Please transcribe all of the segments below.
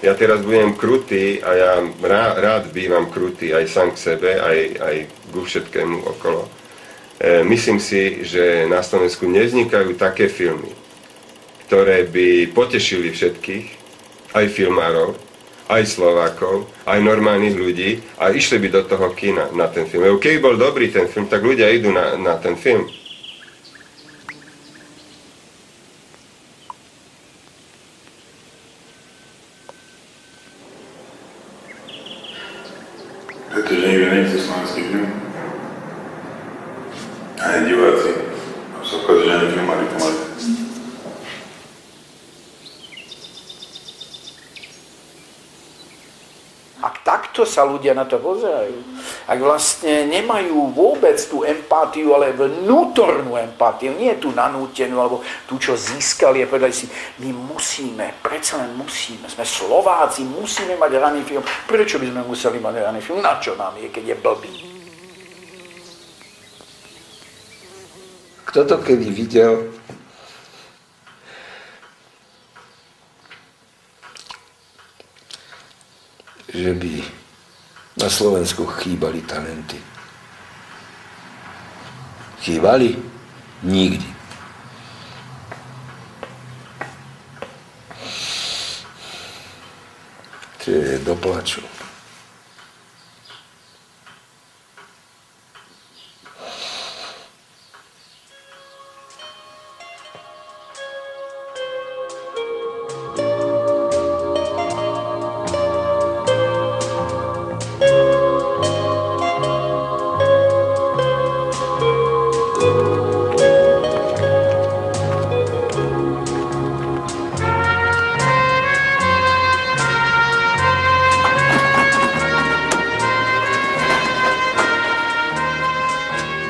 Ja teraz budem krutý a ja rád bývam krutý aj sám k sebe, aj ku všetkému okolo. Myslím si, že na Slovensku nevznikajú také filmy, ktoré by potešili všetkých, aj filmárov, aj Slovákov, aj normálnych ľudí a išli by do toho kina na ten film. Keby bol dobrý ten film, tak ľudia idú na ten film. Pretože nikdy nechce slovenský film. Ani diváci. A sa ukazuje, že ani filmári pomaly. Ak takto sa ľudia na to pozerajú, ak vlastne nemajú vôbec tú empatiu, ale vnútornú empatiu, nie tú nanútenú, alebo tú, čo získali a povedali si, my musíme, predsa len musíme, sme Slováci, musíme mať raný film. Prečo by sme museli mať raný film? Na čo nám je, keď je blbý? Kto to kedy videl? Že by na Slovensku chýbali talenty. Chýbali? Nikdy. To je do plaču.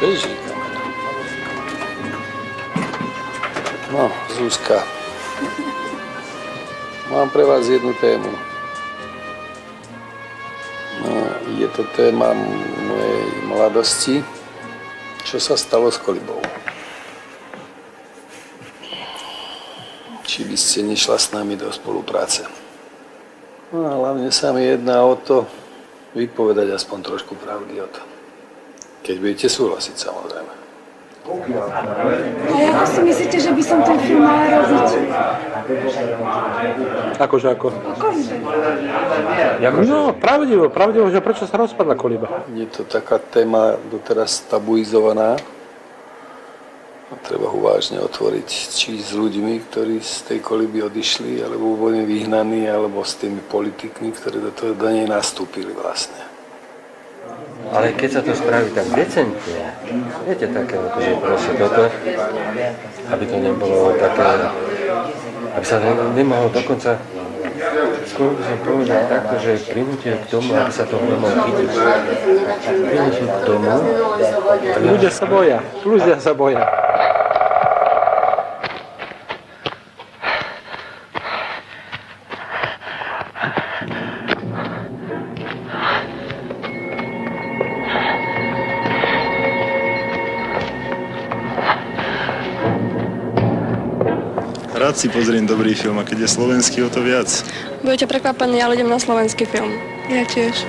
Beží kamera. No, Zuzka. Mám pre vás jednu tému. No, je to téma mojej mladosti. Čo sa stalo s Kolibou? Či by ste nešla s nami do spolupráce? No a hlavne sa mi jedná o to, vypovedať aspoň trošku pravdy o tom. Keď budete súhlasiť, samozrejme. A ako si myslíte, že by som ten film mala robiť? Akože ako? No, pravdivo, že prečo sa rozpadla Koliba? Je to taká téma doteraz tabuizovaná. A treba ho vážne otvoriť, či s ľuďmi, ktorí z tej Koliby odišli, alebo boli vyhnaní, alebo s tými politikmi, ktorí do nej nastúpili vlastne. Ale keď sa to spraví tak decentne, viete, také, že proste toto, aby to nebolo také, aby sa nemohlo dokonca, skôr by som povedal takto, že prinútil k tomu, aby sa to nemohlo chytiť. Prinútil k tomu, Ľudia sa boja. Rád si pozriem dobrý film a keď je slovenský, o to viac. Budete prekvapení, ale idem na slovenský film. Ja tiež.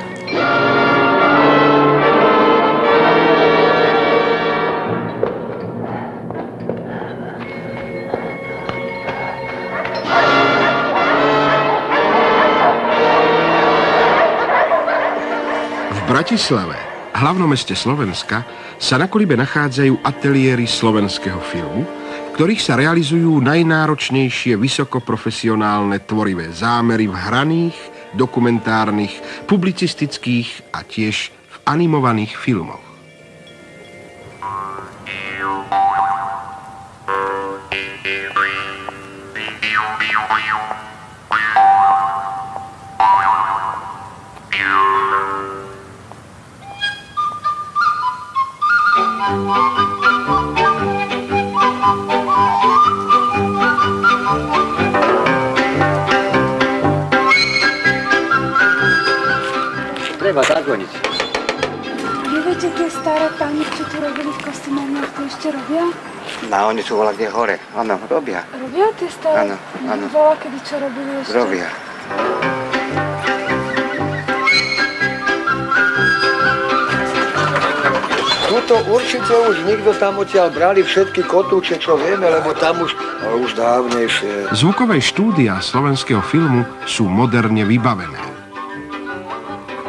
V Bratislave, hlavnom meste Slovenska, sa na Kolibe nachádzajú ateliéry slovenského filmu, v ktorých sa realizujú najnáročnejšie vysokoprofesionálne tvorivé zámery v hraných, dokumentárnych, publicistických a tiež v animovaných filmoch. treba zagoniť. Vy viete, tie staré pani, čo tu robili v kostýmárniach, to ešte robia? No, oni sú volá kde hore. Áno, robia. Robia tie staré? Áno, áno. Volá, kedy čo robili ešte? Robia. to určite už nikto tam odtiaľ brali všetky kotúče, čo vieme, lebo tam už dávnejšie. Zvukové štúdia slovenského filmu sú moderne vybavené.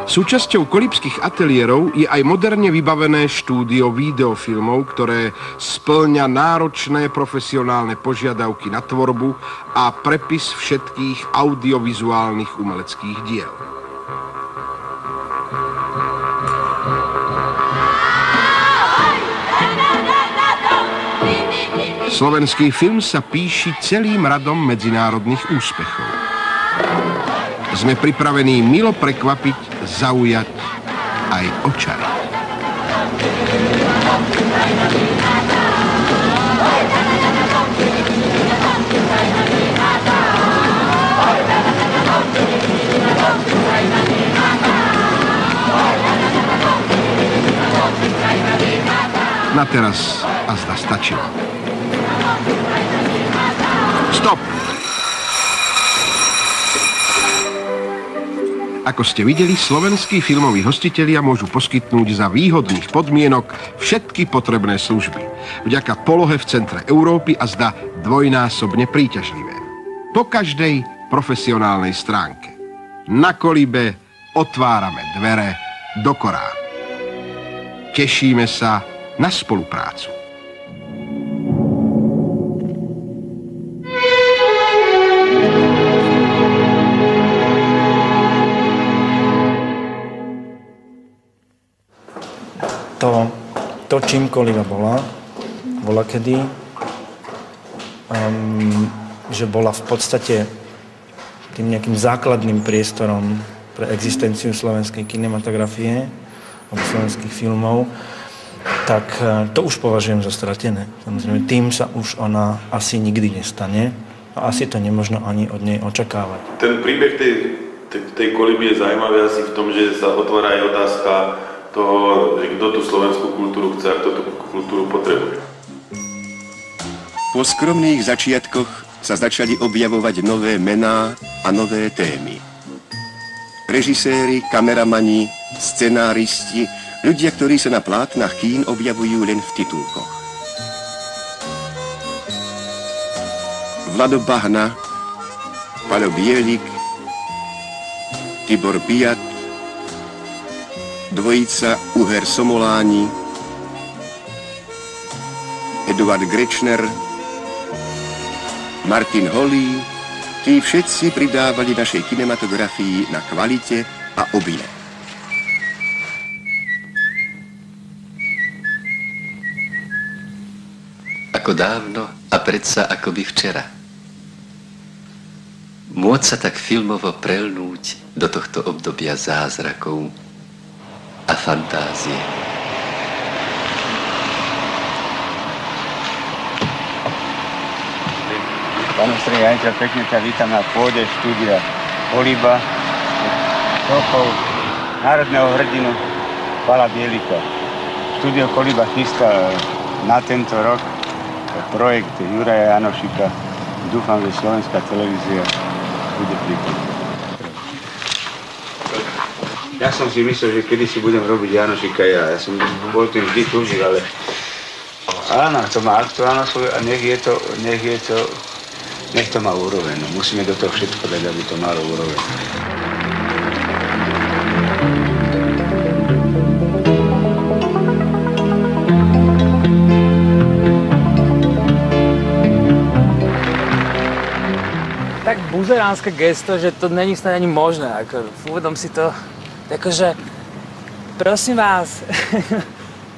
Súčasťou kolíbskych ateliérov je aj moderne vybavené štúdio videofilmov, ktoré spĺňa náročné profesionálne požiadavky na tvorbu a prepis všetkých audiovizuálnych umeleckých diel. Slovenský film sa píši celým radom medzinárodných úspechov. Sme pripravení milo prekvapiť, zaujať aj očariť. Na teraz azda stačilo. Stop! Ako ste videli, slovenskí filmoví hostitelia môžu poskytnúť za výhodných podmienok všetky potrebné služby. Vďaka polohe v centre Európy a zda dvojnásobne príťažlivé. Po každej profesionálnej stránke. Na Kolíbe otvárame dvere do Koránu. Tešíme sa na spoluprácu. To čím Kolíba bola kedy, že bola v podstate tým nejakým základným priestorom pre existenciu slovenskej kinematografie alebo slovenských filmov, tak to už považujem za stratené. Samozrejme, tým sa už ona asi nikdy nestane a asi to nemožno ani od nej očakávať. Ten príbeh tej Kolíby je zaujímavý asi v tom, že sa otvára aj otázka toho, že kto tú slovenskú kultúru chce a kto tú kultúru potrebuje. Po skromných začiatkoch sa začali objavovať nové mená a nové témy. Režiséri, kameramani, scenáristi, ľudia, ktorí sa na plátnach kín objavujú len v titulkoch. Vlado Bahna, Paľo Bielik, Tibor Biat, dvojica Uher Somoláni, Eduard Grečner, Martin Holý, tí všetci pridávali našej kinematografii na kvalite a obile. Ako dávno a predsa akoby včera. Môcť sa tak filmovo prelnúť do tohto obdobia zázrakov a fantázie. Pán ústredný riaditeľ, pekne ťa vítam na pôde štúdia Kolíba, sochou národného hrdinu Pála Bielika. Štúdio Kolíba chystá na tento rok projekt Juraja Janošika. Dúfam, že slovenská televízia bude príkladná. Ja som si myslel, že kedysi budem robiť Janošika ja. Ja som bol tým vždy túžil, ale áno, to má aktuálnosť a nech to má úroveň. No, musíme do toho všetko dať, aby to malo úroveň. Tak buzeránske gesto, že to není snad ani možné. Ako, uvedom si to. Takže, prosím vás,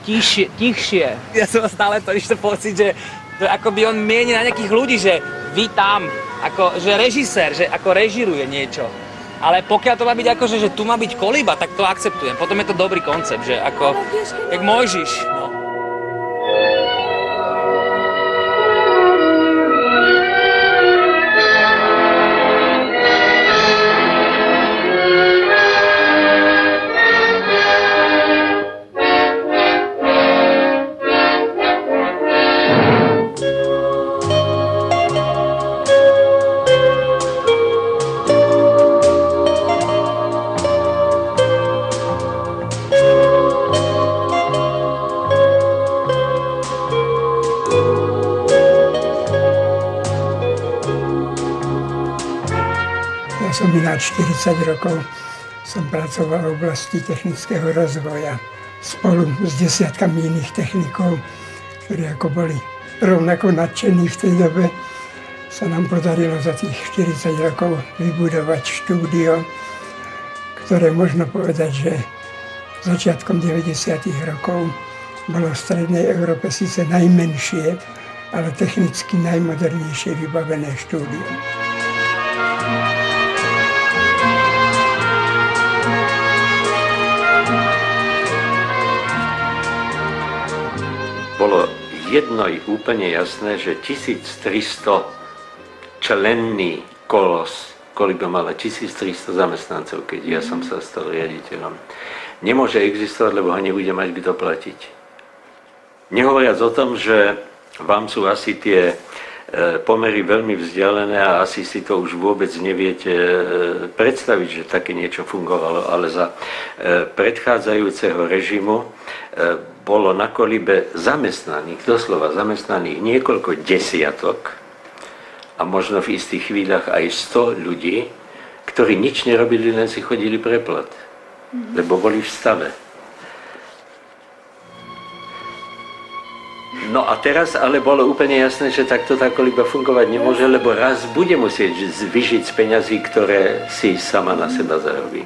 tichšie. Ja som stále to ešte pocit, že akoby on mieni na nejakých ľudí, že vy tam, ako, že režisér, že ako režiruje niečo. Ale pokiaľ to má byť ako, že tu má byť Kolíba, tak to akceptujem. Potom je to dobrý koncept, že ako, jak Mojžiš, no. napríklad 40 rokov som pracoval v oblasti technického rozvoja spolu s desiatkami iných technikov, ktorí ako boli rovnako nadšení v tej dobe. Sa nám podarilo za tých 40 rokov vybudovať štúdio, ktoré možno povedať, že začiatkom 90. rokov bolo v Strednej Európe síce najmenšie, ale technicky najmodernejšie vybavené štúdio. Bolo jedno i úplne jasné, že 1300 členný kolos, koľko mala 1300 zamestnancov, keď ja som sa stal riaditeľom, nemôže existovať, lebo ho nebude mať kto platiť. Nehovoriac o tom, že vám sú asi tie pomery veľmi vzdialené a asi si to už vôbec neviete predstaviť, že také niečo fungovalo, ale za predchádzajúceho režimu bolo na Kolibe zamestnaných, doslova zamestnaných niekoľko desiatok a možno v istých chvíľach aj 100 ľudí, ktorí nič nerobili, len si chodili pre plat, lebo boli v stave. No a teraz ale bolo úplne jasné, že takto tá Koliba fungovať nemôže, lebo raz bude musieť vyžiť z peňazí, ktoré si sama na seba zarobí.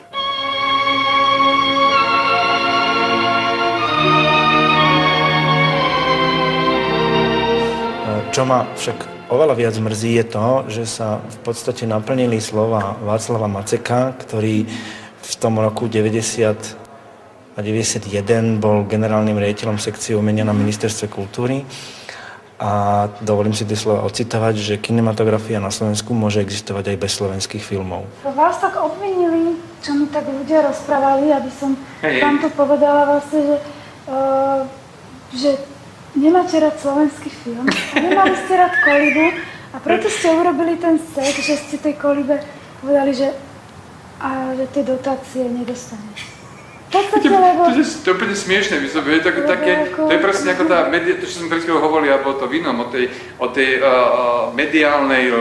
Čo ma však oveľa viac mrzí je to, že sa v podstate naplnili slova Václava Maceka, ktorý v tom roku 90 a 91 bol generálnym riaditeľom sekcie umenia na ministerstve kultúry a dovolím si tie slova ocitovať, že kinematografia na Slovensku môže existovať aj bez slovenských filmov. Vás tak obvinili, čo mi tak ľudia rozprávali, aby som vám to povedala vlastne, že nemáte rád slovenský film, nemali ste rád Kolibu a preto ste urobili ten set, že ste tej Kolibe povedali, že tie dotácie nedostanete. To je úplne smiešné, to je presne ako tá media, to, čo som pred chvíľou hovoril, alebo to vinom, o tej mediálnej,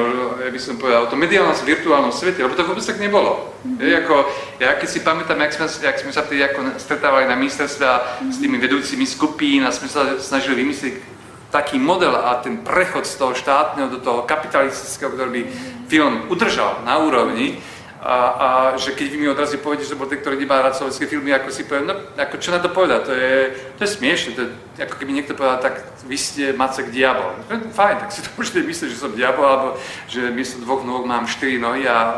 ja by som povedal, o tom mediálnom virtuálnom svete, lebo to vôbec tak nebolo. Ja keď si pamätám, jak sme sa tedy stretávali na ministerstve s tými vedúcimi skupín a sme sa snažili vymyslieť taký model a ten prechod z toho štátneho do toho kapitalistického, ktorý by film udržal na úrovni, a že keď vy mi odrazu poviete, že bol ten, ktorý nemá rád slovenské filmy, ako si poviem, no ako čo na to povedať, to je smiešne, to je, ako keby niekto povedal, tak vy ste Macek diabol. Fajn, tak si to môžete myslieť, že som diabol, alebo že miesto 2 nôh mám 4 nohy a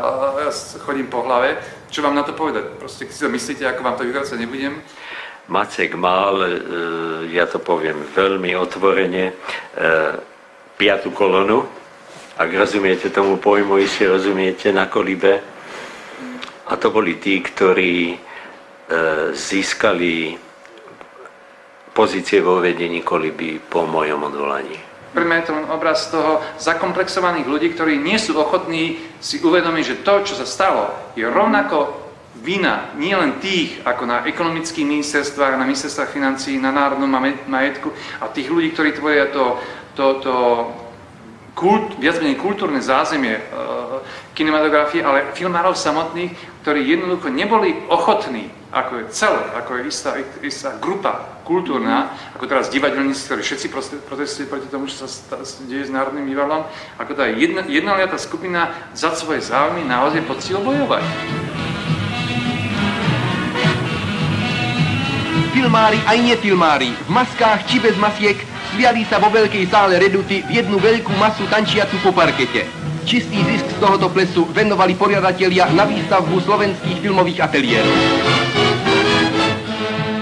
chodím po hlave. Čo vám na to povedať? Proste keď si to myslíte, ako vám to vyvracať nebudem. Macek mal, ja to poviem veľmi otvorene, 5. kolonu, ak rozumiete tomu pojmu, iste rozumiete na Kolibe. A to boli tí, ktorí získali pozície vo vedení Koliby po mojom odvolaní. Pre mňa je to len obraz toho zakomplexovaných ľudí, ktorí nie sú ochotní si uvedomiť, že to, čo sa stalo, je rovnako vina nie len tých, ako na ekonomických ministerstvách, na ministerstvách financií, na národnom majetku a tých ľudí, ktorí tvoria viac menej kultúrne zázemie kinematografie, ale filmárov samotných, ktorí jednoducho neboli ochotní, ako je celé, ako je istá grupa kultúrna, ako teraz divadelníci, ktorí všetci protestujú proti tomu, čo sa deje s Národným divadlom, ako tá jednoliatá skupina za svoje záujmy naozaj poctivo bojovať. Filmári aj nefilmári, v maskách či bez masiek, sliali sa vo veľkej sále Reduty v jednu veľkú masu tančiacu po parkete. Čistý zisk z tohoto plesu venovali poriadatelia na výstavbu slovenských filmových ateliérov.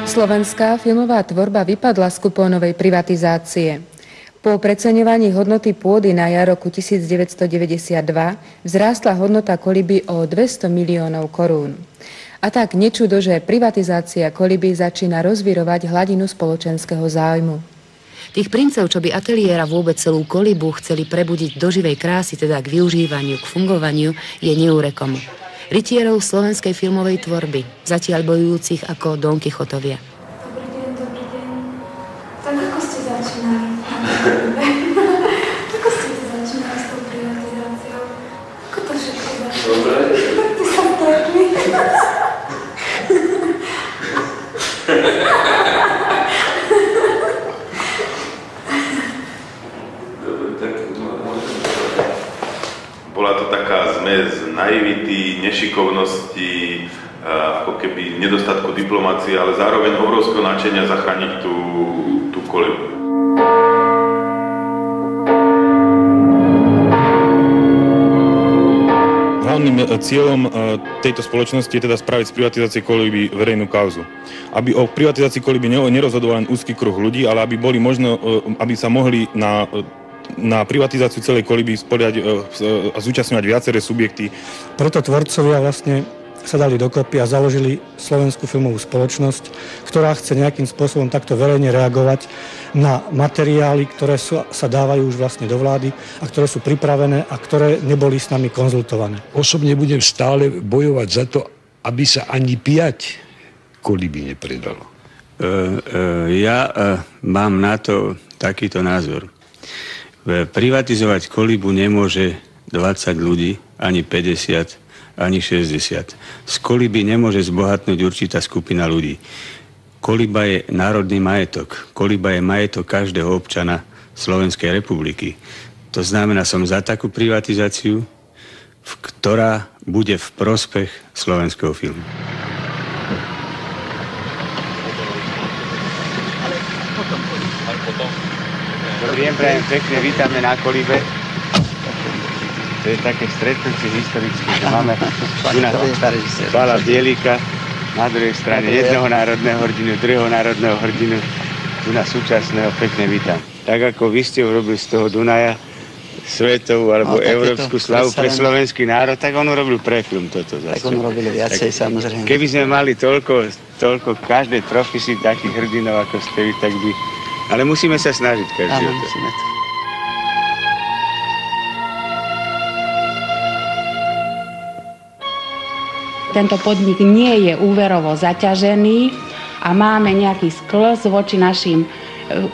Slovenská filmová tvorba vypadla z kupónovej privatizácie. Po preceňovaní hodnoty pôdy na jar roku 1992 vzrástla hodnota Koliby o 200 miliónov korún. A tak nečudo, že privatizácia Koliby začína rozvirovať hladinu spoločenského záujmu. Tých princov, čo by ateliéra vôbec celú Kolibu chceli prebudiť do živej krásy, teda k využívaniu, k fungovaniu, je neúrekom. Rytierov slovenskej filmovej tvorby, zatiaľ bojujúcich ako Don Kichotovia. Dobrý deň. Tak ako ste začínali? Ako ste začínali s tou privatizáciou? Ako to všetko začalo? Tak ty sa ako keby nedostatku diplomácie, ale zároveň obrovského nadšenia zachrániť tú Kolibu. Hlavným cieľom tejto spoločnosti je teda spraviť z privatizácie Koliby verejnú kauzu. Aby o privatizácii Koliby nerozhodoval len úzky kruh ľudí, ale aby sa mohli na privatizáciu celej Koliby spoliehať a zúčastňovať viaceré subjekty. Preto tvorcovia vlastne sa dali dokopy a založili Slovenskú filmovú spoločnosť, ktorá chce nejakým spôsobom takto verejne reagovať na materiály, ktoré sa dávajú už vlastne do vlády a ktoré sú pripravené a ktoré neboli s nami konzultované. Osobne budem stále bojovať za to, aby sa ani 5 Koliby nepredalo. Ja mám na to takýto názor. Privatizovať Kolibu nemôže 20 ľudí, ani 50, ani 60. Z Koliby nemôže zbohatnúť určitá skupina ľudí. Koliba je národný majetok. Koliba je majetok každého občana Slovenskej republiky. To znamená, som za takú privatizáciu, ktorá bude v prospech slovenského filmu. Dobrý deň, prajem pekne, vítame na Kolibe. To je také stretnutie historické, že máme tu na Pála Bielika, na druhej strane jedného národného hrdinu, druhého národného hrdinu, tu na súčasného, pekne vítam. Tak ako vy ste urobili z toho Dunaja svetovú alebo európsku slavu pre slovenský národ, tak on urobil pre film toto. Tak on urobil viacej, samozrejme. Keby sme mali toľko v každej profesii takých hrdinov, ako ste vy, tak by... Ale musíme sa snažiť každý. Áno, musíme to. Tento podnik nie je úverovo zaťažený a máme nejaký sklz voči našim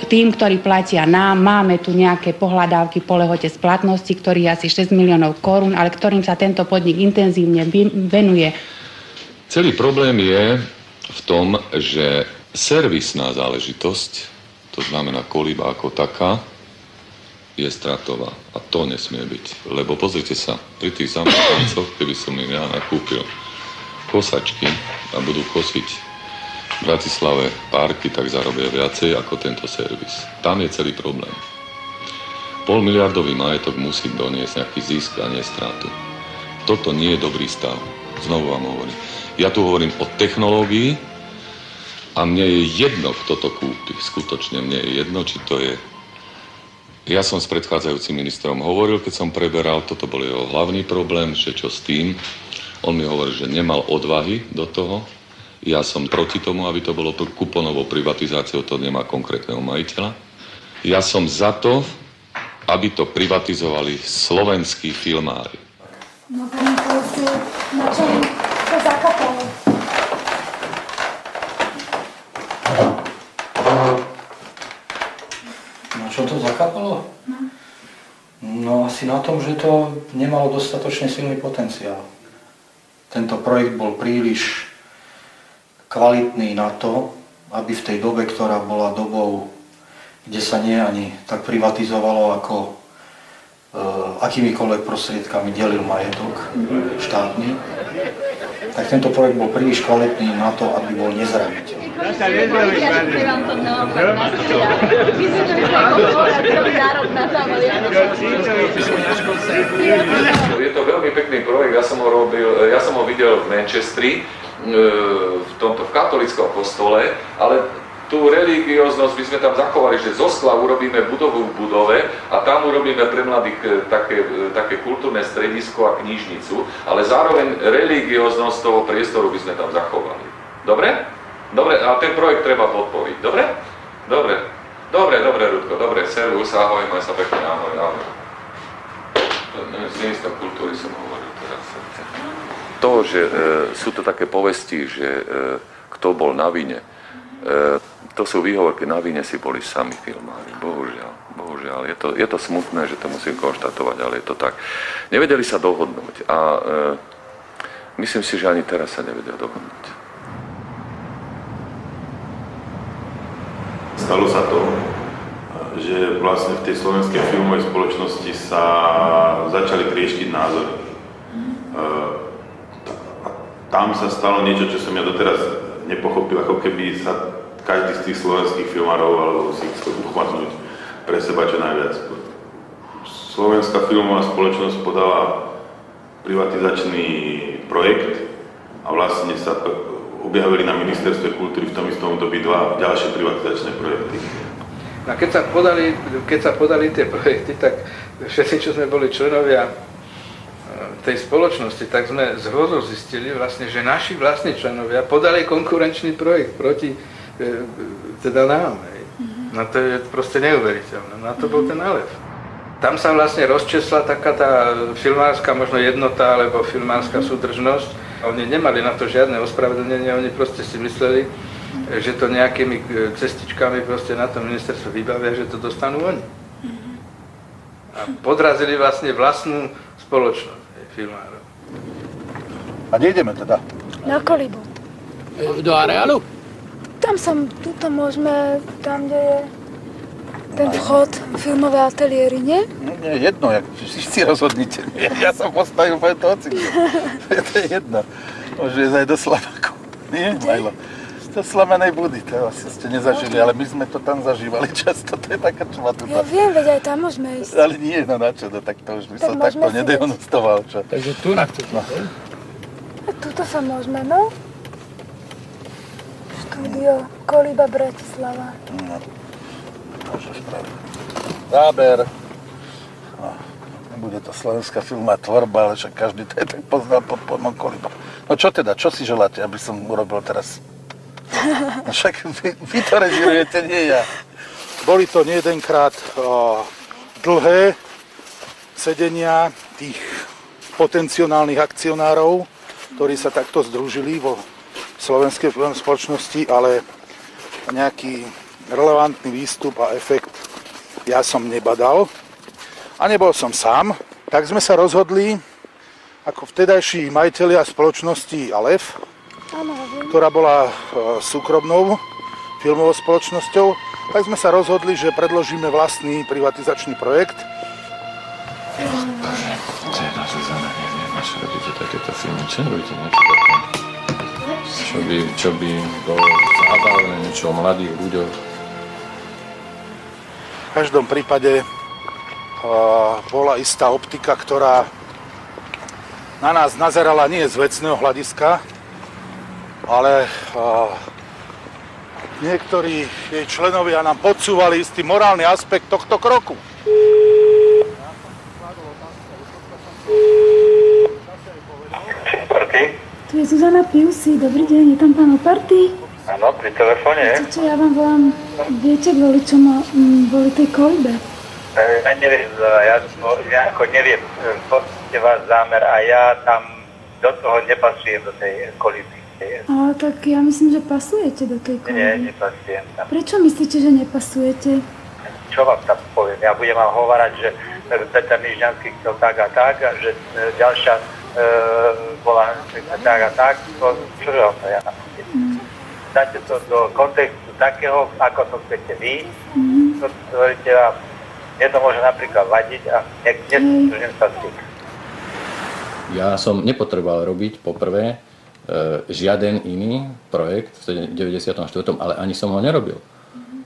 tým, ktorí platia nám. Máme tu nejaké pohľadávky po lehote splatnosti, ktorý je asi 6 miliónov korún, ale ktorým sa tento podnik intenzívne venuje. Celý problém je v tom, že servisná záležitosť, to znamená Koliba ako taká, je stratová. A to nesmie byť. Lebo pozrite sa, pri tých zamestnancoch, keby som im ja nakúpil kosačky a budú kosiť v Bratislave parky, tak zarobia viacej ako tento servis. Tam je celý problém. 500 miliardový majetok musí doniesť nejaký zisk a nie stratu. Toto nie je dobrý stav. Znovu vám hovorím. Ja tu hovorím o technológii a mne je jedno, kto to kúpi. Skutočne mne je jedno, či to je... Ja som s predchádzajúcim ministrom hovoril, keď som preberal, toto bol jeho hlavný problém, že čo s tým. On mi hovoril, že nemal odvahy do toho. Ja som proti tomu, aby to bolo kuponovou privatizáciou, to nemá konkrétneho majiteľa. Ja som za to, aby to privatizovali slovenskí filmári. No pani povedzte, na čo to zakapalo? Na čo to zakapalo? No asi na tom, že to nemalo dostatočne silný potenciál. Tento projekt bol príliš kvalitný na to, aby v tej dobe, ktorá bola dobou, kde sa nie ani tak privatizovalo, ako akýmikoľvek prostriedkami delil majetok štátny, tak tento projekt bol príliš kvalitný na to, aby bol nezraniteľný. Je to veľmi pekný projekt, ja som ho videl v Manchestri, v katolickom kostole, ale tú religióznosť by sme tam zachovali, že zo skla urobíme budovu v budove a tam urobíme pre mladých také kultúrne stredisko a knižnicu, ale zároveň religióznosť toho priestoru by sme tam zachovali. Dobre? Dobre, a ten projekt treba podporiť. Dobre? Dobre, Rudko, dobre, servus, ahoj, maj sa pekne, ahoj. S ministrom kultúry som hovoril teraz. To, že sú to také povesti, že kto bol na vine, to sú výhovorky, na vine si boli sami filmári, bohužiaľ. Je to smutné, že to musím konštatovať, ale je to tak. Nevedeli sa dohodnúť a myslím si, že ani teraz sa nevedia dohodnúť. Stalo sa to, že vlastne v tej slovenskej filmovej spoločnosti sa začali trieštiť názory. tam sa stalo niečo, čo som ja doteraz nepochopil, ako keby sa každý z tých slovenských filmárov alebo si chcel uchmatnúť pre seba čo najviac. Slovenská filmová spoločnosť podala privatizačný projekt a vlastne sa objavili na ministerstve kultúry v tom istom období 2 ďalšie privatizačné projekty. A keď sa podali tie projekty, tak všetci, čo sme boli členovia tej spoločnosti, tak sme zhodu zistili vlastne, že naši vlastní členovia podali konkurenčný projekt proti teda nám. No to je proste neuveriteľné. No to bol ten Alef. Tam sa vlastne rozčesla taká tá filmárska možno jednota alebo filmárska súdržnosť. Oni nemali na to žiadne ospravedlnenie, oni proste si mysleli, že to nejakými cestičkami proste na to ministerstvo vybavia, že to dostanú oni. A podrazili vlastne vlastnú spoločnosť filmárov. A kde ideme teda? Na Kolibu. Do areálu? Tuto môžeme, tam, kde je ten vchod, filmové ateliéry, nie? Nie, jedno, si rozhodnite. Ja som postavil úplne to ocik. To je jedno. Môže ísť aj do Slamaku. Nie, Majlo? Do Slamenej Budy, to asi ste nezažili, ale my sme to tam zažívali často, to je taká čmatuta. Ja viem, veď aj tam môžeme ísť. Ale nie, no na čo, tak to už by som takto nedehonestoval, čo? Takže tu nachcete. A tuto sa môžeme, no? Štúdio Koliba Bratislava. No, môžeš spraviť. Záber. No, nebude to slovenská filmová tvorba, ale však každý to tak poznal pod pojmom Koliba. No čo teda, čo si želáte, aby som urobil teraz? No však vy to režirujete, nie ja. Boli to nejedenkrát dlhé sedenia tých potenciálnych akcionárov, ktorí sa takto združili vo slovenskej filmovej spoločnosti, ale nejaký relevantný výstup a efekt ja som nebadal. A nebol som sám. Tak sme sa rozhodli, ako vtedajší majitelia spoločnosti Alef, ktorá bola súkromnou filmovou spoločnosťou, tak sme sa rozhodli, že predložíme vlastný privatizačný projekt. Bože, teda Zuzana, neviem, na čo robíte takéto filmy, čo robíte niečo také? Čo by bolo zábavné, niečo o mladých ľuďoch? V každom prípade bola istá optika, ktorá na nás nazerala nie z vecného hľadiska, ale niektorí jej členovia nám podsúvali istý morálny aspekt tohto kroku. Tu je Zuzana Piusi, dobrý deň, je tam pán Oparty? Áno, pri telefóne. Čo ja vám volám, viete, kvôli čomu boli tej Kolibe? Ja neviem, ja ako neviem, je váš zámer a ja tam do toho nepasujem, do tej Koliby. Ale tak ja myslím, že pasujete do tej Koliby. Nie, nepasujem tam. Prečo myslíte, že nepasujete? Čo vám tam poviem? Ja budem vám hovárať, že Peter Nižňanský chcel tak a tak, a že ďalšia bola tak a tak. Čo vám to ja napríklad? Dáte to do kontextu takého, ako to chcete vy. To hovoríte vám, mne to môže napríklad vadiť a nesúžim sa s tým. Ja som nepotreboval robiť poprvé žiaden iný projekt v 94., ale ani som ho nerobil.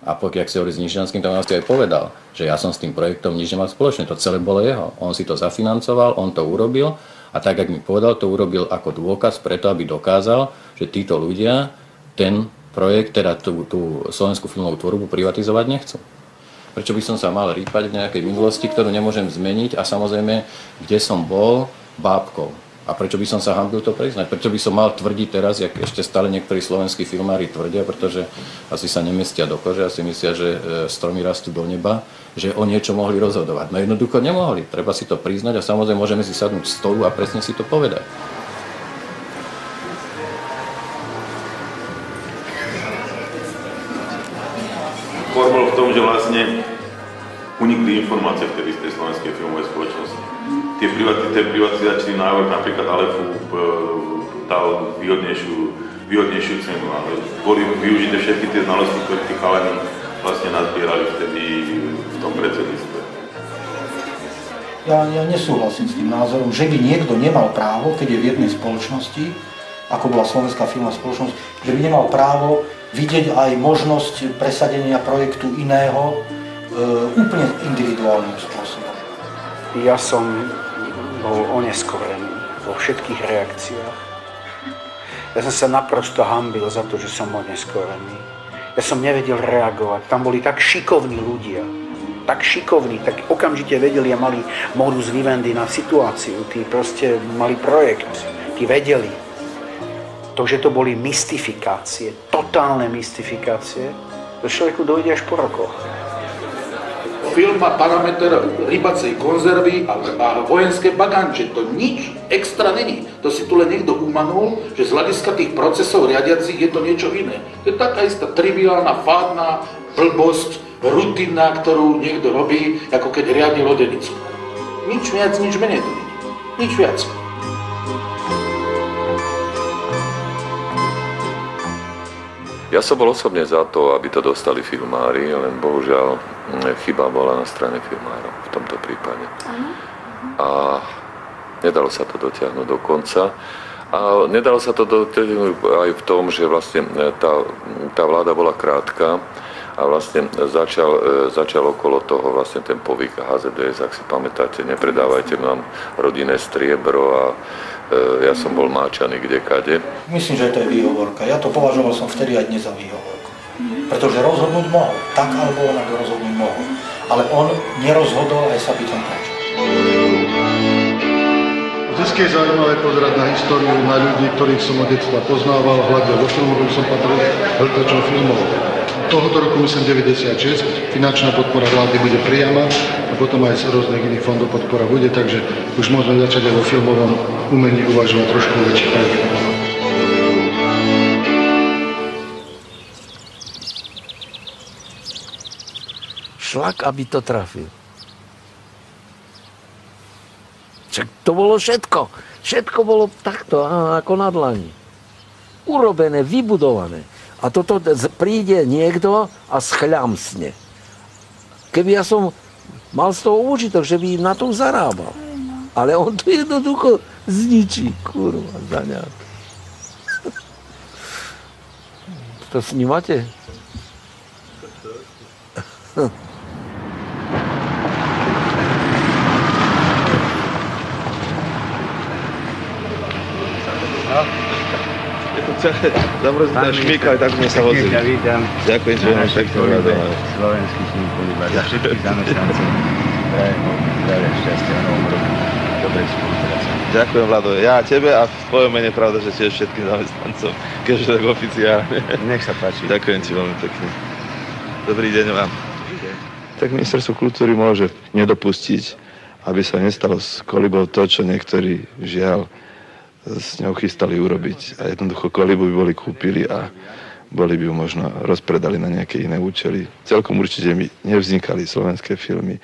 A pokiaľ si hovorí s Nižňanským, to vlastne aj povedal, že ja som s tým projektom nič nemal spoločné. To celé bolo jeho. On si to zafinancoval, on to urobil a tak, ako mi povedal, to urobil ako dôkaz preto, aby dokázal, že títo ľudia ten projekt, teda tú slovenskú filmovú tvorbu privatizovať nechcú. Prečo by som sa mal rýpať v nejakej minulosti, ktorú nemôžem zmeniť a samozrejme, kde som bol bábkou. A prečo by som sa hanbil to priznať? Prečo by som mal tvrdiť teraz, jak ešte stále niektorí slovenskí filmári tvrdia, pretože asi sa nemestia do kože, asi myslia, že stromy rastú do neba, že o niečo mohli rozhodovať. No jednoducho nemohli. Treba si to priznať a samozrejme môžeme si sadnúť z stolu a presne si to povedať. Skôr bol v tom, že vlastne unikli informácie vtedy z tej slovenskej filmovej spoločnosti. Ten privatizačný návrh napríklad Alefu dal výhodnejšiu cenu, ale boli využité všetky tie znalosti, ktoré tí chalani vlastne nazbierali vtedy v tom predsedníctve. Ja nesúhlasím s tým názorom, že by niekto nemal právo, keď je v jednej spoločnosti, ako bola Slovenská filmová spoločnosť, že by nemal právo vidieť aj možnosť presadenia projektu iného úplne individuálnym spôsobom. Ja som bol oneskorený vo všetkých reakciách. Ja som sa naprosto hanbil za to, že som oneskorený. Ja som nevedel reagovať. Tam boli tak šikovní ľudia. Tak šikovní, tak okamžite vedeli a mali modus vivendi na situáciu. Tí proste mali projekt. Tí vedeli. To, že to boli mystifikácie, totálne mystifikácie, to človeku dojde až po rokoch. Film má parameter rybacej konzervy a vojenské baganče. To nič extra není. To si tu len niekto umanul, že z hľadiska tých procesov riadiacich je to niečo iné. To je taká istá triviálna, fádna blbosť, rutina, ktorú niekto robí, ako keď riadi lodenicu. Nič viac, nič menej to není. Nič viac. Ja som bol osobne za to, aby to dostali filmári, len bohužiaľ chyba bola na strane filmárov v tomto prípade. A nedalo sa to dotiahnuť do konca. A nedalo sa to dotiahnuť aj v tom, že vlastne tá vláda bola krátka a vlastne začal okolo toho vlastne ten povyk HZDS, ak si pamätáte, nepredávajte nám rodinné striebro a ja som bol máčaný kdekade. Myslím, že to je výhovorka. Ja to považoval som vtedy aj dnes za výhovorku. Pretože rozhodnúť mohol. Tak alebo onak rozhodnúť mohol. Ale on nerozhodol aj sa bytom páčil. Vždycky je zaujímavé pozerať na históriu, na ľudí, ktorých som od detstva poznával, hľadne vo filmovom som patril hľadačom filmov. Tohoto roku myslím 96, finančná podpora vlády bude priama a potom aj z rôznych iných fondov podpora bude, takže už môžeme začať aj vo filmovom umení uvažovať trošku väčšie projekty. Šlak, aby to trafil. Čak to bolo všetko. Všetko bolo takto, ako na dlani. Urobené, vybudované. A toto príde niekto a schľamsne. Keby ja som mal z toho úžitok, že by na tom zarábal. Ale on to jednoducho zničí, kurva, zaňák. To snímate? Zamrzná šmíka, tak sme sa vozili. Vítam. Ďakujem, že vám pekne radovali. Slovenský film Koliba za všetkých zamestnancov. Zdravia, šťastia a novom roku. Dobrej spolupráce. Ďakujem, Vlado. Ja a tebe a v tvojom mene pravda, že tiež všetkým zamestnancom, keďže tak oficiálne. Nech sa páči. Ďakujem ti veľmi pekne. Dobrý deň vám. Tak ministerstvo kultúry môže nedopustiť, aby sa nestalo s Kolibou to, čo niektorí žiaľ s ňou chystali urobiť. A jednoducho Kolibu by boli kúpili a boli by ju možno rozpredali na nejaké iné účely. Celkom určite by nevznikali slovenské filmy.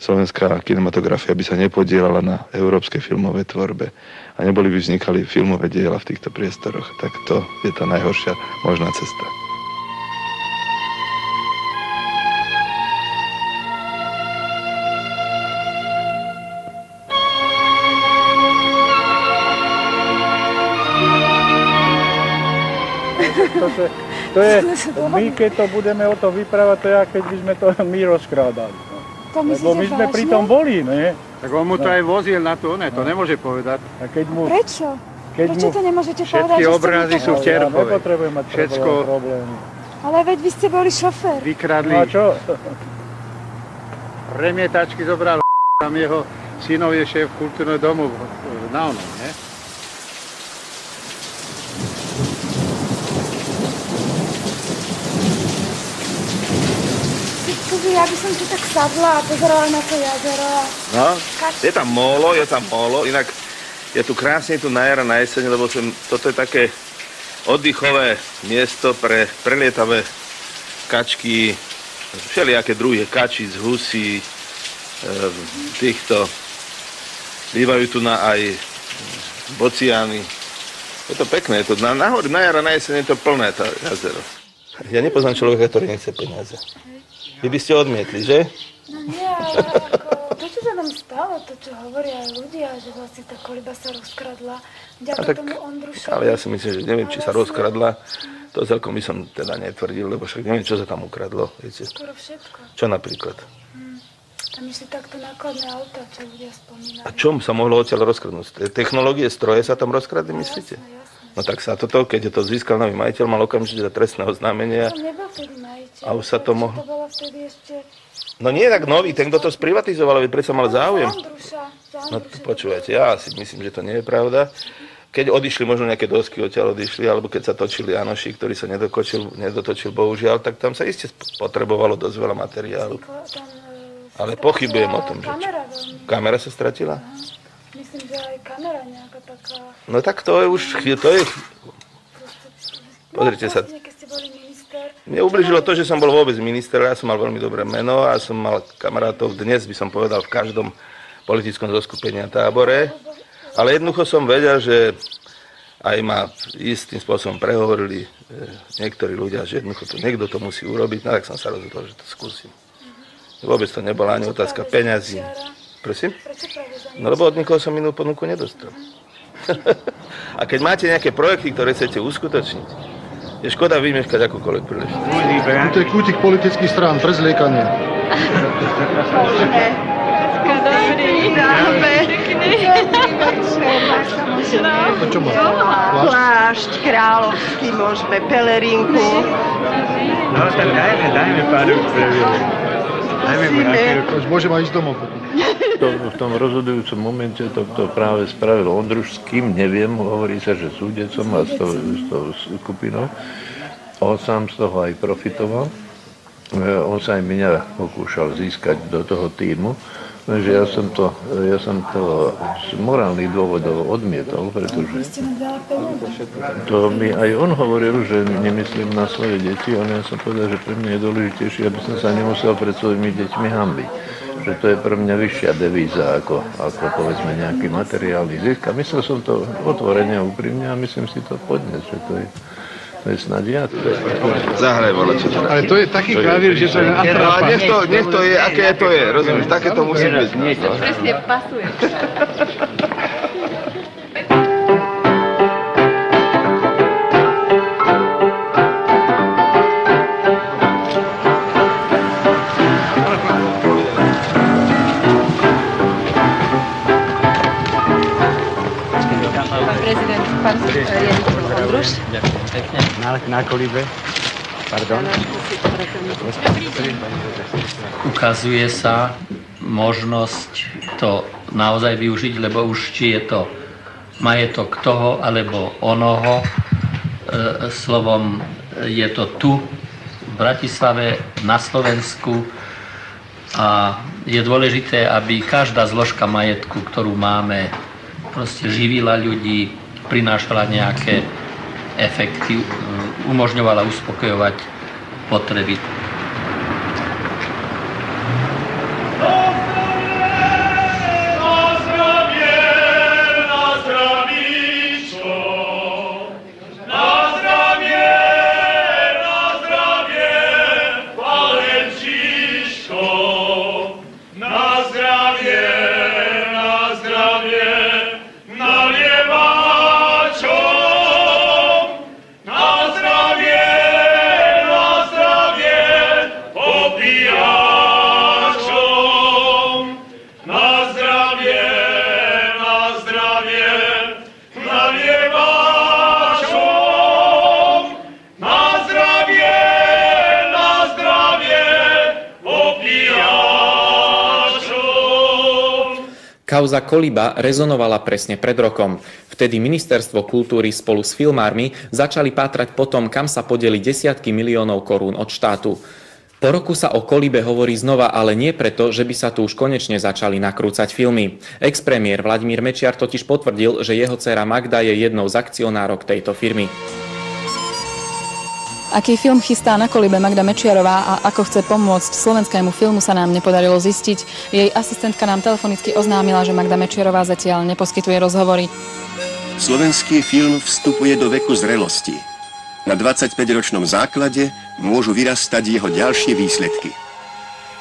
Slovenská kinematografia by sa nepodielala na európskej filmovej tvorbe a neboli by vznikali filmové diela v týchto priestoroch. Tak to je tá najhoršia možná cesta. To je, my keď to budeme o to vyprávať, to je, keď by sme to my rozkrádali. Lebo my sme pri tom boli, ne? Tak on mu to aj vozil na to, ne? To nemôže povedať. A keď mu, Prečo? Prečo to nemôžete povedať, všetky obrazy sú v Čerpove. Nepotrebujem mať problémy. Ale veď vy ste boli šofér. Vykradli. No a čo? Premietačky zobral tam jeho synov je šéf kultúrneho domu na onom, ne? Ja by som tu tak sadla a pozerala na to jazero. No, je tam molo, inak je tu krásne tu na jar a na jeseň, lebo toto je také oddychové miesto pre prelietavé kačky, všelijaké druhy kačíc, husí, týchto. Bývajú tu aj bociány. Je to pekné, je to na jar a na jeseň je to plné, tá jazero. Ja nepoznám človeka, ktorý nechce peniaze. Vy by ste odmietli, že? No nie, ale ako... To, čo sa tam stalo, to, čo hovoria aj ľudia, že vlastne tá koliba sa rozkradla vďaka tomu Ondrušovi. Ale ja si myslím, že neviem, či sa rozkradla. To celkom by som teda netvrdil, lebo však neviem, čo sa tam ukradlo. Viete. Skoro všetko. Čo napríklad? Tam išli takto nákladné auta, čo ľudia spomínali. A čo sa mohlo odtiaľ rozkradnúť? Technológie, stroje sa tam rozkradli, myslíte? No tak sa toto, keď to získal nový majiteľ, mal okamžite trestné oznámenia. To nebol vtedy majiteľ. A už sa to mohlo... To bolo vtedy ešte... No nie tak nový, ten, kto to sprivatizoval, veď predsa mal záujem. No počúvajte, ja si myslím, že to nie je pravda. Keď odišli možno nejaké dosky, odtiaľ odišli, alebo keď sa točili Janoši, ktorý sa nedotočil, bohužiaľ, tak tam sa iste potrebovalo dosť veľa materiálu. Ale pochybujem o tom, že... Kamera sa stratila? Myslím, že aj kamera nejaká taká... No tak to je už... Pozrite sa. Mne ubližilo to, že som bol vôbec minister, ja som mal veľmi dobré meno a som mal kamarátov dnes, by som povedal, v každom politickom zoskupení a tábore. Ale jednoducho som vedel, že aj ma istým spôsobom prehovorili niektorí ľudia, že jednoducho to niekto to musí urobiť, no tak som sa rozhodol, že to skúsim. Vôbec to nebola ani otázka peňazí. Prosím? No lebo od nikoho som inú ponuku nedostal. A keď máte nejaké projekty, ktoré chcete uskutočniť, je škoda vymeškať akúkoľvek príležitosť. To je kútik politických strán, prezliekanie. Dobrý, plášť kráľovský, môžeme pelerinku. No tak dajme pár Môžem aj ísť domov. V tom rozhodujúcom momente to práve spravil Ondruš, s kým neviem, hovorí sa, že súdecom a s tou skupinou. On sám z toho aj profitoval. On sa aj mňa pokúšal získať do toho tímu, že ja som to z morálnych dôvodov odmietol, pretože to mi aj on hovoril, že nemyslím na svoje deti, ale ja som povedal, že pre mňa je dôležitejšie, aby som sa nemusel pred svojimi deťmi hanbiť. Že to je pre mňa vyššia devíza ako povedzme nejaký materiálny zisk. A myslel som to otvorene a úprimne a myslím si to podnes, že to je snad ja. Zahraj, vole, čo to. Ale to je taký klavír, že to je atrapa. Nech to je, aké to je, rozumieš, také to musí byť. Presne pasuje. Pán riaditeľ Ondruš. Ďakujem pekne. Na kolibe. Pardon. Ukazuje sa možnosť to naozaj využiť, lebo už či je to majetok toho alebo onoho, slovom je to tu v Bratislave, na Slovensku a je dôležité, aby každá zložka majetku, ktorú máme, proste živila ľudí, prinášala nejaké efekty, umožňovala uspokojovať potreby. Kauza Koliba rezonovala presne pred rokom. Vtedy Ministerstvo kultúry spolu s filmármi začali pátrať po tom, kam sa podeli desiatky miliónov korún od štátu. Po roku sa o Kolibe hovorí znova, ale nie preto, že by sa tu už konečne začali nakrúcať filmy. Ex-premiér Vladimír Mečiar totiž potvrdil, že jeho dcéra Magda je jednou z akcionárok tejto firmy. Aký film chystá na Kolibe Magda Mečiarová a ako chce pomôcť slovenskému filmu, sa nám nepodarilo zistiť. Jej asistentka nám telefonicky oznámila, že Magda Mečiarová zatiaľ neposkytuje rozhovory. Slovenský film vstupuje do veku zrelosti. Na 25-ročnom základe môžu vyrastať jeho ďalšie výsledky.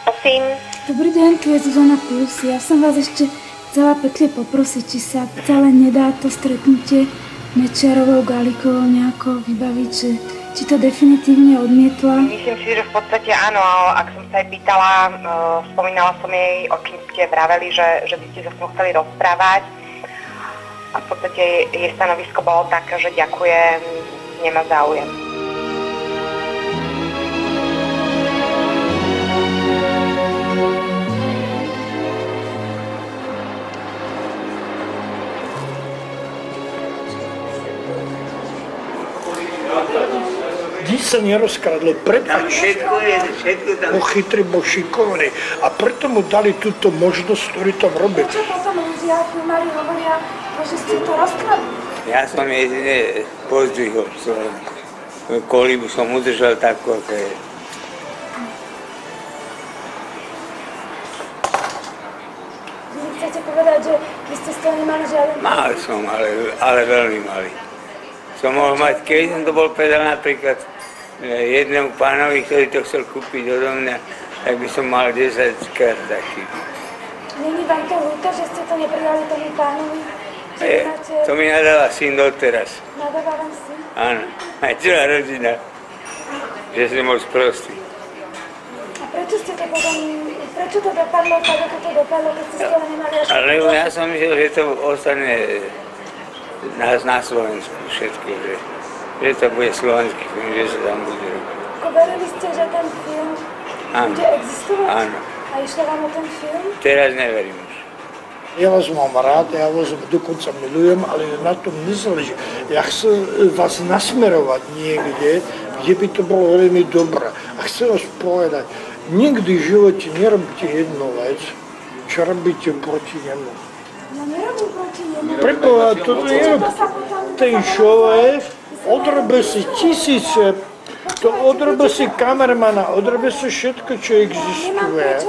Prosím, Dobrý deň, tu je Zuzana Plus. Ja som vás ešte chcela pekne poprosiť, či sa celé nedá to stretnutie Mečiarovou, Gálikovou nejako vybaviť, či to definitívne odmietla. Myslím si, že v podstate áno, ak som sa jej pýtala, spomínala som jej, o čom ste vraveli, že by ste sa s ňou chceli rozprávať. A v podstate jej stanovisko bolo také, že ďakujem, nemá záujem. Nič sa nerozkradlo, prepáč. Všetko tam. Bol chytrý, bol šikovný a preto mu dali túto možnosť, ktorý tam robí. Čo potom ľudia, filmári hovoria, že ste to rozkradli? Ja som jedine pozdvihol svoju kolibu, som udržal takú, ako je. Vy chcete povedať, že vy ste z toho nemali žiaden... Mal som, ale veľmi malý. Som mohol mať, keby som to bol predal napríklad jednému pánovi, ktorý to chcel kúpiť odo mňa, tak by som mal 10 krát taký. Není vám to ľúto, že ste to nepredali tomu pánovi? To mi nadáva syn doteraz. Nadáva vám syn? Áno, aj celá rodina, že som bol sprostý. A prečo ste to potom, prečo to dopadlo tak, ako to dopadlo, keď ste z toho nemali až... Lebo ja som myslel, že to ostane na Slovensku všetko, že to bude slovenský film, že sa tam bude robiť. Verili ste, že ten film bude existovať? Áno. A išlo vám o ten film? Teraz neverím už. Ja vás mám rád, ja vás dokonca milujem, ale na tom nezáleží. Ja chcem vás nasmerovať niekde, kde by to bolo veľmi dobré. A chcem vás povedať, nikdy v živote nerobíte jednu vec, čo robíte proti nemu. Ja nerobím proti nemu. Preboha, to nerobí. Ten človek odrobí si tisíce, to odrobí si kameramana, odrobí si všetko, čo existuje.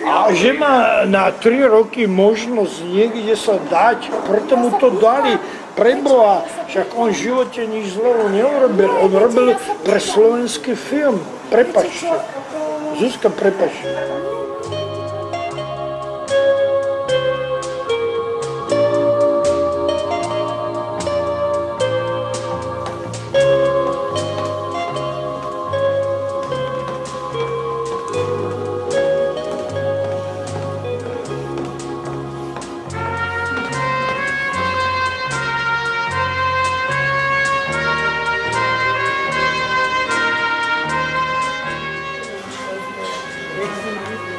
A že má na 3 roky možnosť niekde sa dať, preto mu to dali. Preboha, však on v živote nič zlého neurobil, on robil pre slovenský film. Prepačte. Zuzka, prepačte.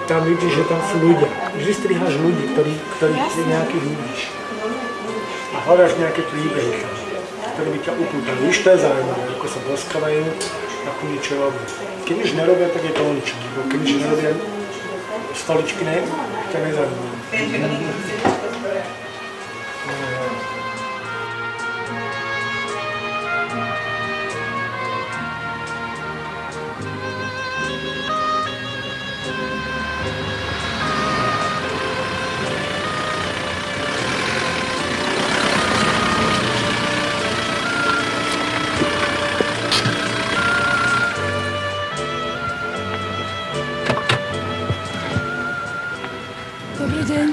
Tam vidíš, že tam sú ľudia. Vždy striháš ľudí, ktorých nejakých vidíš. A hľadaš nejaké príbehy, ktoré by ťa upútali. Víš, to je zaujímavé, ako sa boskávajú, ako niečo robia. Keď nič nerobia, tak je to o ničom. Keď nič nerobia, stoličky ťa nezaujímajú.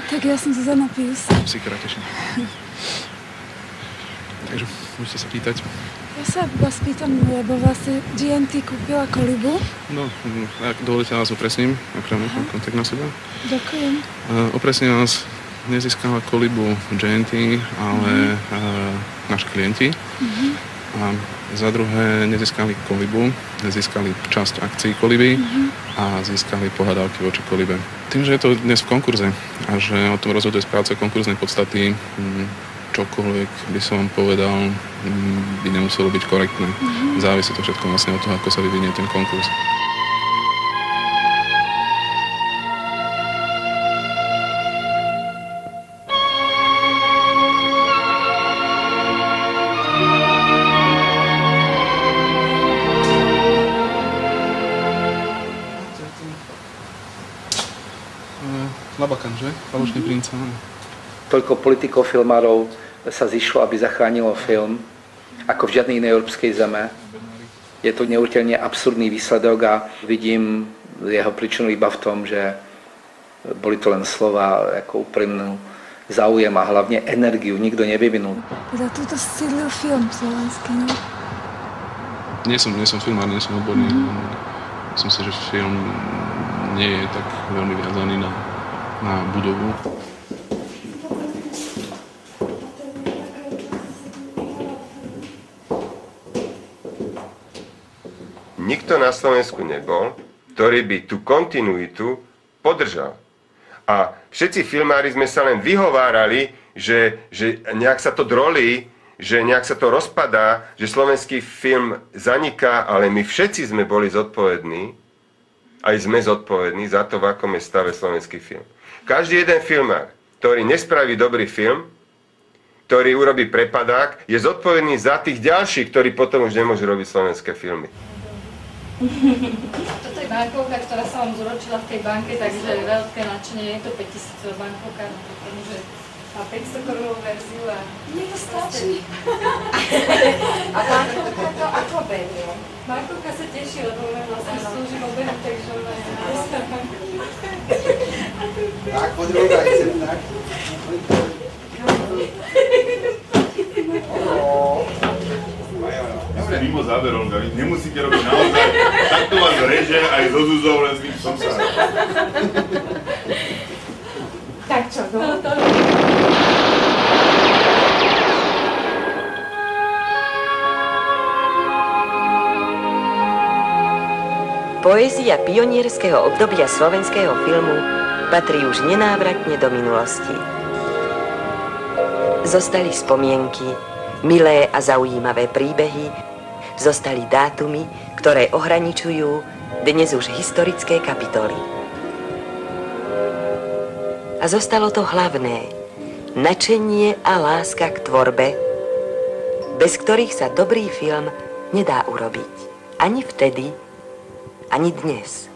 Tak ja som Zuzana Pius. Si krát teším. Takže môžete sa pýtať. Ja sa vás pýtam, lebo vlastne GNT kúpila Kolibu. No, ak dovolíte, vás upresním, okrem kontakt na seba. Ďakujem. Opresním vás, nezískala Kolibu GNT, ale naši klienti. A za druhé, nezískali Kolibu, získali časť akcií Koliby a získali pohľadávky voči Kolibe. Tým, že je to dnes v konkurze a že o tom rozhoduje správca konkurznej podstaty, čokoľvek by som vám povedal, by nemuselo byť korektné. Závisí to všetko vlastne od toho, ako sa vyvinie ten konkurs. Labakan, že? Falošný princ, áno. Toľko politikov, filmárov sa zišlo, aby zachránilo film, ako v žiadnej inej európskej zeme. Je to neuveriteľne absurdný výsledok a vidím jeho príčinu iba v tom, že Boli to len slova, ako úprimnú záujem a hlavne energiu nikto nevyvinul. Teda túto sídlil film slovenský, no? Nie som filmár, nie som odborný. Myslím si, že film nie je tak veľmi viazaný na budovu. Nikto na Slovensku nebol, ktorý by tú kontinuitu podržal. A všetci filmári sme sa len vyhovárali, že nejak sa to drolí, že nejak sa to rozpadá, že slovenský film zaniká, ale my všetci sme boli zodpovední, aj sme zodpovední za to, v akom je stave slovenský film. Každý jeden filmár, ktorý nespraví dobrý film, ktorý urobí prepadák, je zodpovedný za tých ďalších, ktorí potom už nemôžu robiť slovenské filmy. Toto je bankovka, ktorá sa vám zúročila v tej banke, takže veľké nadšenie, je to 5000 bankovka, že má 500 korunovú verziu a... Mne to stačí. A bankovka to ako berie? Bankovka sa teší, lebo vlastne slúži obehom, takže ona je na... Tak, poď ruka, chcem, tak. Ste mimo záberov, nemusíte robiť naozaj, takto vás reže aj zo Zuzou, len s tým som sa. Tak čo, no? Poézia pionierského obdobia slovenského filmu patrí už nenávratne do minulosti. Zostali spomienky, milé a zaujímavé príbehy, zostali dátumy, ktoré ohraničujú dnes už historické kapitoly. A zostalo to hlavné, nadšenie a láska k tvorbe, bez ktorých sa dobrý film nedá urobiť. Ani vtedy, ani dnes.